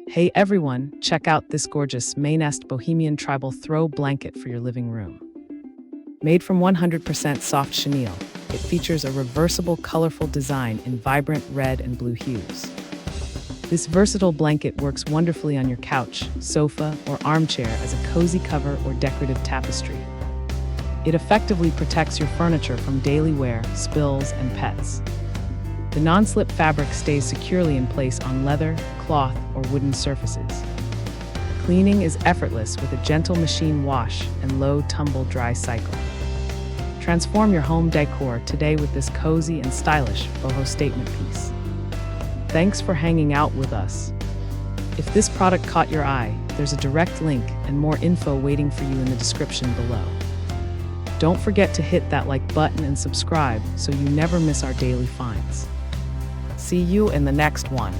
Hey everyone, check out this gorgeous MayNest Bohemian tribal throw blanket for your living room. Made from 100% soft chenille, it features a reversible, colorful design in vibrant red and blue hues. This versatile blanket works wonderfully on your couch, sofa, or armchair as a cozy cover or decorative tapestry. It effectively protects your furniture from daily wear, spills, and pets. The non-slip fabric stays securely in place on leather, cloth, or wooden surfaces. Cleaning is effortless with a gentle machine wash and low tumble dry cycle. Transform your home decor today with this cozy and stylish boho statement piece. Thanks for hanging out with us. If this product caught your eye, there's a direct link and more info waiting for you in the description below. Don't forget to hit that like button and subscribe so you never miss our daily finds. See you in the next one.